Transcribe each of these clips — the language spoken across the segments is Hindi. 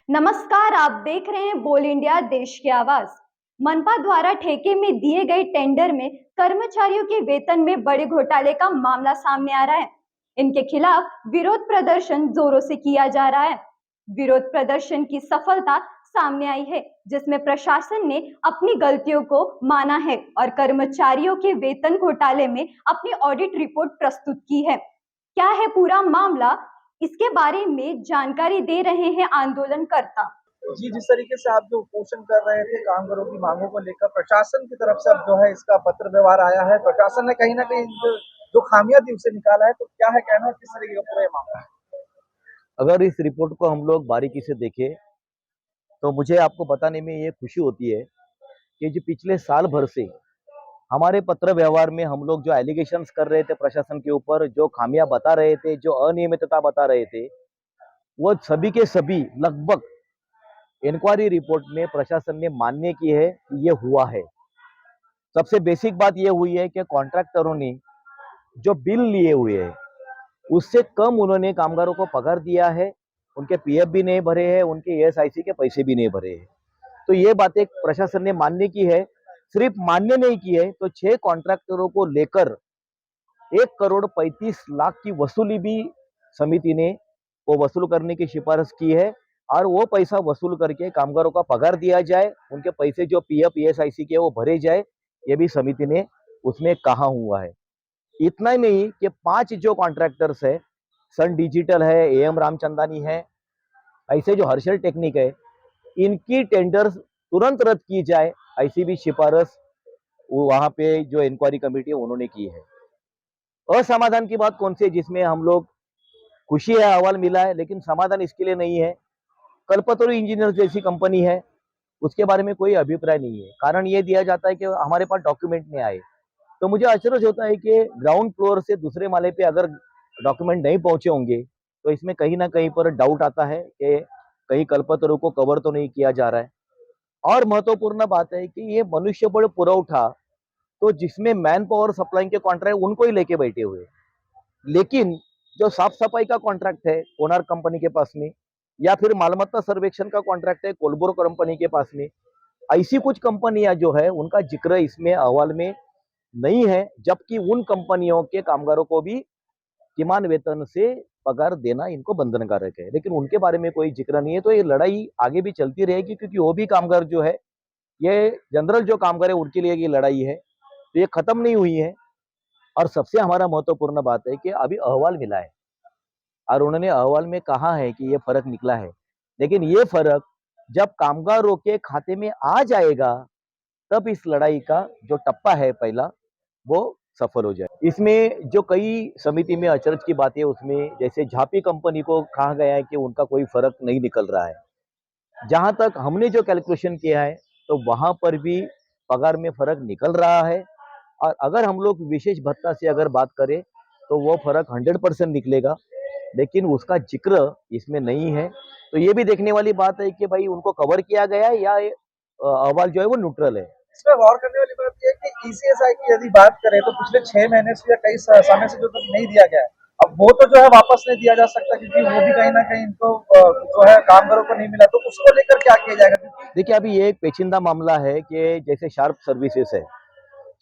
नमस्कार, आप देख रहे हैं बोल इंडिया देश की आवाज। मनपा द्वारा ठेके में दिए गए टेंडर में कर्मचारियों के वेतन में बड़े घोटाले का मामला सामने आ रहा है। इनके खिलाफ विरोध प्रदर्शन जोरों से किया जा रहा है। विरोध प्रदर्शन की सफलता सामने आई है, जिसमें प्रशासन ने अपनी गलतियों को माना है और कर्मचारियों के वेतन घोटाले में अपनी ऑडिट रिपोर्ट प्रस्तुत की है। क्या है पूरा मामला, इसके बारे में जानकारी दे रहे हैं आंदोलनकर्ता। जी, जिस तरीके से आप जो उपोषण कर रहे थे कामगारों की मांगों को लेकर प्रशासन की तरफ से अब जो है इसका पत्र व्यवहार आया है। प्रशासन ने कहीं न कहीं जो खामियां थी उसे निकाला है, तो क्या है कहना, किस तरीके का पूरा ये मामला है? अगर इस रिपोर्ट को हम लोग बारीकी से देखें तो मुझे आपको बताने में ये खुशी होती है कि जो पिछले साल भर से हमारे पत्र व्यवहार में हम लोग जो एलिगेशंस कर रहे थे प्रशासन के ऊपर, जो खामियां बता रहे थे, जो अनियमितता बता रहे थे, वो सभी के सभी लगभग इंक्वायरी रिपोर्ट में प्रशासन ने मान्य की है कि ये हुआ है। सबसे बेसिक बात ये हुई है कि कॉन्ट्रैक्टरों ने जो बिल लिए हुए हैं उससे कम उन्होंने कामगारों को पगार दिया है, उनके पीएफ भी नहीं भरे हैं, उनके ईएसआईसी के पैसे भी नहीं भरे हैं। तो ये बातें प्रशासन ने मान्य की है। सिर्फ मान्य नहीं की है तो 6 कॉन्ट्रैक्टरों को लेकर 1,35,00,000 की वसूली भी समिति ने वो वसूल करने की सिफारिश की है और वो पैसा वसूल करके कामगारों का पगार दिया जाए, उनके पैसे जो पीएफ ईएसआईसी के वो भरे जाए, ये भी समिति ने उसमें कहा हुआ है। इतना ही नहीं कि 5 जो कॉन्ट्रैक्टर्स है, सन डिजिटल है, एएम रामचंदानी है, ऐसे जो हर्षल टेक्निक है, इनकी टेंडर्स तुरंत रद्द की जाए, ऐसी भी सिफारिश वहां पे जो इंक्वायरी कमेटी है उन्होंने की है। असमाधान की बात कौन सी है जिसमें हम लोग खुशी है, अहवाल मिला है, लेकिन समाधान इसके लिए नहीं है। कल्पतरु इंजीनियर जैसी कंपनी है, उसके बारे में कोई अभिप्राय नहीं है। कारण ये दिया जाता है कि हमारे पास डॉक्यूमेंट नहीं आए। तो मुझे अचरज होता है कि ग्राउंड फ्लोर से दूसरे माले पे अगर डॉक्यूमेंट नहीं पहुंचे होंगे तो इसमें कहीं ना कहीं पर डाउट आता है कि कहीं कल्पतरु को कवर तो नहीं किया जा रहा है। और महत्वपूर्ण बात है कि ये मनुष्यबळ पुरवठा, तो जिसमें मैन पावर सप्लाई के कॉन्ट्रैक्ट उनको ही लेके बैठे हुए, लेकिन जो साफ सफाई का कॉन्ट्रैक्ट है कोनार्क कंपनी के पास में, या फिर मालमत्ता सर्वेक्षण का कॉन्ट्रैक्ट है कोलबोर कंपनी के पास में, ऐसी कुछ कंपनियां जो है उनका जिक्र इसमें अहवाल में नहीं है, जबकि उन कंपनियों के कामगारों को भी किमान वेतन से पगार देना इनको बंधनकारक है, लेकिन उनके बारे में कोई जिक्र नहीं है। तो ये लड़ाई आगे भी चलती रहेगी, क्योंकि वो भी कामगार जो है, ये जनरल जो कामगार है उनके लिए ये लड़ाई है, तो ये खत्म नहीं हुई है। और सबसे हमारा महत्वपूर्ण बात है कि अभी अहवाल मिला है और उन्होंने अहवाल में कहा है कि ये फर्क निकला है, लेकिन ये फर्क जब कामगारों के खाते में आ जाएगा तब इस लड़ाई का जो टप्पा है पहला, वो सफल हो जाए। इसमें जो कई समिति में अचरज की बातें, उसमें जैसे झापी कंपनी को कहा गया है कि उनका कोई फर्क नहीं निकल रहा है। जहां तक हमने जो कैलकुलेशन किया है तो वहां पर भी पगार में फर्क निकल रहा है। और अगर हम लोग विशेष भत्ता से अगर बात करें तो वो फर्क 100% निकलेगा, लेकिन उसका जिक्र इसमें नहीं है। तो ये भी देखने वाली बात है कि भाई उनको कवर किया गया है या अहवाल जो है वो न्यूट्रल है। इसमें गौर करने वाली बात यह है कि ईसीएसआई की यदि बात करें तो पिछले 6 महीने से या कई समय से जो नहीं दिया गया है, अब वो तो जो है वापस नहीं दिया जा सकता, क्योंकि वो भी कहीं ना कहीं इनको जो है कामगारों को नहीं मिला, तो उसको लेकर क्या किया जाएगा? देखिए, अभी ये एक पेचीदा मामला है कि जैसे शार्प सर्विसेज है,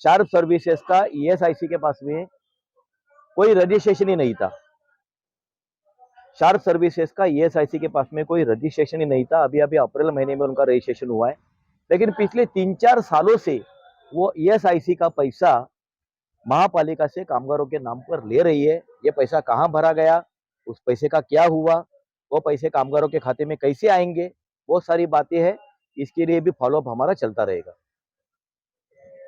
शार्प सर्विसेज का ईएसआईसी के पास में कोई रजिस्ट्रेशन ही नहीं था। शार्प सर्विसेज का ईएसआईसी के पास में कोई रजिस्ट्रेशन ही नहीं था। अभी अभी अप्रैल महीने में उनका रजिस्ट्रेशन हुआ है, लेकिन पिछले 3-4 सालों से वो ईएसआईसी का पैसा महापालिका से कामगारों के नाम पर ले रही है। ये पैसा कहाँ भरा गया, उस पैसे का क्या हुआ, वो पैसे कामगारों के खाते में कैसे आएंगे, बहुत सारी बातें हैं। इसके लिए भी फॉलोअप हमारा चलता रहेगा।